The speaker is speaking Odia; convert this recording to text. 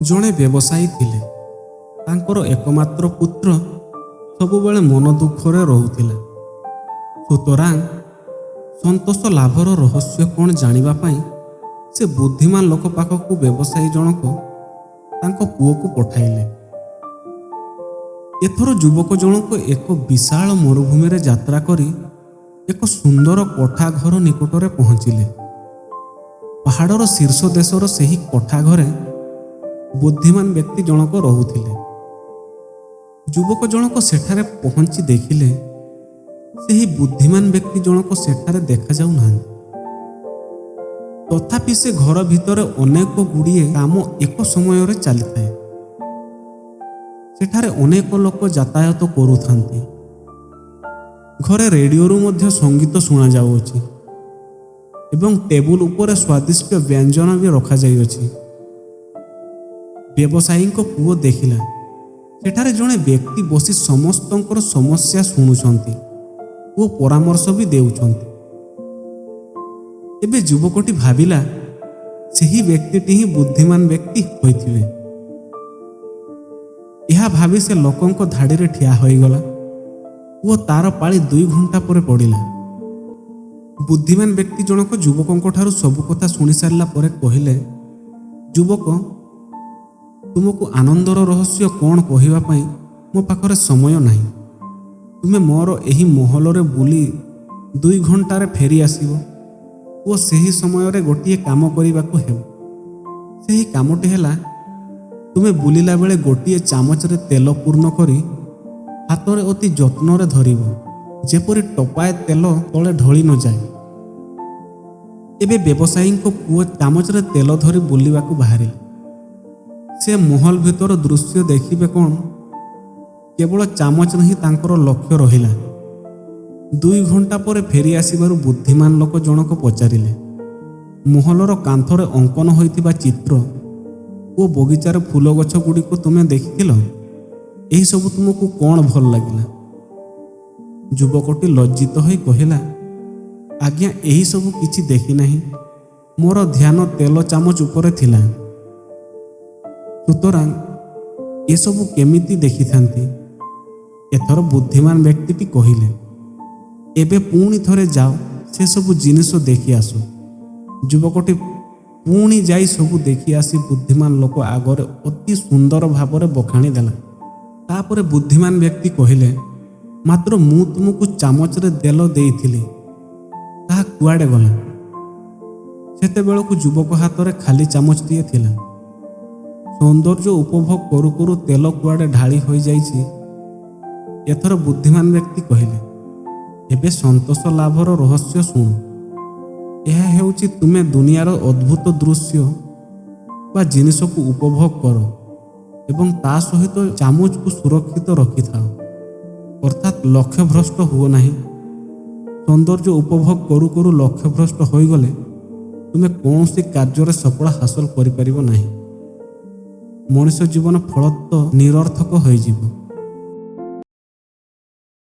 ଜଣେ ବ୍ୟବସାୟୀ ଥିଲେ। ତାଙ୍କର ଏକମାତ୍ର ପୁତ୍ର ସବୁବେଳେ ମନ ଦୁଃଖରେ ରହୁଥିଲା। ସୁତରାଂ ସନ୍ତୋଷ ଲାଭର ରହସ୍ୟ କ'ଣ ଜାଣିବା ପାଇଁ ସେ ବୁଦ୍ଧିମାନ ଲୋକ ପାଖକୁ ବ୍ୟବସାୟୀ ଜଣକ ତାଙ୍କ ପୁଅକୁ ପଠାଇଲେ। ଏଥର ଯୁବକ ଜଣକ ଏକ ବିଶାଳ ମରୁଭୂମିରେ ଯାତ୍ରା କରି ଏକ ସୁନ୍ଦର କୋଠା ଘର ନିକଟରେ ପହଞ୍ଚିଲେ। ପାହାଡ଼ର ଶୀର୍ଷ ଦେଶର ସେହି କୋଠା ଘରେ ବୁଦ୍ଧିମାନ ବ୍ୟକ୍ତି ଜଣକ ରହୁଥିଲେ। ଯୁବକ ଜଣକ ସେଠାରେ ପହଞ୍ଚି ଦେଖିଲେ ସେହି ବୁଦ୍ଧିମାନ ବ୍ୟକ୍ତି ଜଣକ ସେଠାରେ ଦେଖାଯାଉନାହାନ୍ତି। ତଥାପି ସେ ଘର ଭିତରେ ଅନେକ ଗୁଡ଼ିଏ କାମ ଏକ ସମୟରେ ଚାଲିଥାଏ। ସେଠାରେ ଅନେକ ଲୋକ ଯାତାୟାତ କରୁଥାନ୍ତି। ଘରେ ରେଡ଼ିଓରୁ ମଧ୍ୟ ସଙ୍ଗୀତ ଶୁଣାଯାଉଅଛି ଏବଂ ଟେବୁଲ ଉପରେ ସ୍ୱାଦିଷ୍ଟ ବ୍ୟଞ୍ଜନ ବି ରଖାଯାଇଅଛି। ବ୍ୟବସାୟୀଙ୍କ ପୁଅ ଦେଖିଲା ସେଠାରେ ଜଣେ ବ୍ୟକ୍ତି ବସି ସମସ୍ତଙ୍କର ସମସ୍ୟା ଶୁଣୁଛନ୍ତି ଓ ପରାମର୍ଶ ବି ଦେଉଛନ୍ତି। ଏବେ ଯୁବକଟି ଭାବିଲା ସେହି ବ୍ୟକ୍ତିଟି ହିଁ ବୁଦ୍ଧିମାନ ବ୍ୟକ୍ତି ହୋଇଥିବେ। ଏହା ଭାବି ସେ ଲୋକଙ୍କ ଧାଡ଼ିରେ ଠିଆ ହୋଇଗଲା ଓ ତାର ପାଳି 2 ଘଣ୍ଟା ପରେ ପଡ଼ିଲା। ବୁଦ୍ଧିମାନ ବ୍ୟକ୍ତି ଜଣକ ଯୁବକଙ୍କ ଠାରୁ ସବୁ କଥା ଶୁଣି ସାରିଲା ପରେ କହିଲେ, ଯୁବକ, ତୁମକୁ ଆନନ୍ଦର ରହସ୍ୟ କ'ଣ କହିବା ପାଇଁ ମୋ ପାଖରେ ସମୟ ନାହିଁ। ତୁମେ ମୋର ଏହି ମହଲରେ ବୁଲି 2 ଘଣ୍ଟାରେ ଫେରି ଆସିବ ଓ ସେହି ସମୟରେ ଗୋଟିଏ କାମ କରିବାକୁ ହେବ। ସେହି କାମଟି ହେଲା, ତୁମେ ବୁଲିଲା ବେଳେ ଗୋଟିଏ ଚାମଚରେ ତେଲ ପୂର୍ଣ୍ଣ କରି ହାତରେ ଅତି ଯତ୍ନରେ ଧରିବ, ଯେପରି ଟୋପାଏ ତେଲ ତଳେ ଢଳି ନଯାଏ। ଏବେ ବ୍ୟବସାୟୀଙ୍କ ପୁଅ ଚାମଚରେ ତେଲ ଧରି ବୁଲିବାକୁ ବାହାରିଲେ। ସେ ମହଲ ଭିତର ଦୃଶ୍ୟ ଦେଖିବେ କ'ଣ, କେବଳ ଚାମଚରେ ହିଁ ତାଙ୍କର ଲକ୍ଷ୍ୟ ରହିଲା। 2 ଘଣ୍ଟା ପରେ ଫେରି ଆସିବାରୁ ବୁଦ୍ଧିମାନ ଲୋକ ଜଣକ ପଚାରିଲେ, ମହଲର କାନ୍ଥରେ ଅଙ୍କନ ହୋଇଥିବା ଚିତ୍ର ଓ ବଗିଚାର ଫୁଲ ଗଛ ଗୁଡ଼ିକୁ ତୁମେ ଦେଖିଥିଲ? ଏହିସବୁ ତୁମକୁ କ'ଣ ଭଲ ଲାଗିଲା? ଯୁବକଟି ଲଜ୍ଜିତ ହୋଇ କହିଲା, ଆଜ୍ଞା, ଏହିସବୁ କିଛି ଦେଖିନାହିଁ। ମୋର ଧ୍ୟାନ ତେଲ ଚାମଚ ଉପରେ ଥିଲା। ସୁତରାଂ ଏସବୁ କେମିତି ଦେଖିଥାନ୍ତି? ଏଥର ବୁଦ୍ଧିମାନ ବ୍ୟକ୍ତିଟି କହିଲେ, ଏବେ ପୁଣି ଥରେ ଯାଅ, ସେସବୁ ଜିନିଷ ଦେଖି ଆସ। ଯୁବକଟି ପୁଣି ଯାଇ ସବୁ ଦେଖି ଆସି ବୁଦ୍ଧିମାନ ଲୋକ ଆଗରେ ଅତି ସୁନ୍ଦର ଭାବରେ ବଖାଣି ଦେଲା। ତାପରେ ବୁଦ୍ଧିମାନ ବ୍ୟକ୍ତି କହିଲେ, ମାତ୍ର ମୁଁ ତୁମକୁ ଚାମଚରେ ତେଲ ଦେଇଥିଲି, ତାହା କୁଆଡ଼େ ଗଲା? ସେତେବେଳକୁ ଯୁବକ ହାତରେ ଖାଲି ଚାମଚଟିଏ ଥିଲା। ସୌନ୍ଦର୍ଯ୍ୟ ଉପଭୋଗ କରୁ କରୁ ତେଲ କୁଆଡ଼େ ଢାଳି ହୋଇଯାଇଛି। ଏଥର ବୁଦ୍ଧିମାନ ବ୍ୟକ୍ତି କହିଲେ, ଏବେ ସନ୍ତୋଷ ଲାଭର ରହସ୍ୟ ଶୁଣ। ଏହା ହେଉଛି, ତୁମେ ଦୁନିଆର ଅଦ୍ଭୁତ ଦୃଶ୍ୟ ବା ଜିନିଷକୁ ଉପଭୋଗ କର ଏବଂ ତା ସହିତ ଚାମଚକୁ ସୁରକ୍ଷିତ ରଖିଥାଅ, ଅର୍ଥାତ୍ ଲକ୍ଷ୍ୟଭ୍ରଷ୍ଟ ହୁଅ ନାହିଁ। ସୌନ୍ଦର୍ଯ୍ୟ ଉପଭୋଗ କରୁ କରୁ ଲକ୍ଷ୍ୟଭ୍ରଷ୍ଟ ହୋଇଗଲେ ତୁମେ କୌଣସି କାର୍ଯ୍ୟରେ ସଫଳ ହାସଲ କରିପାରିବ ନାହିଁ। ମଣିଷ ଜୀବନ ଫଳତଃ ନିରର୍ଥକ ହୋଇଯିବ।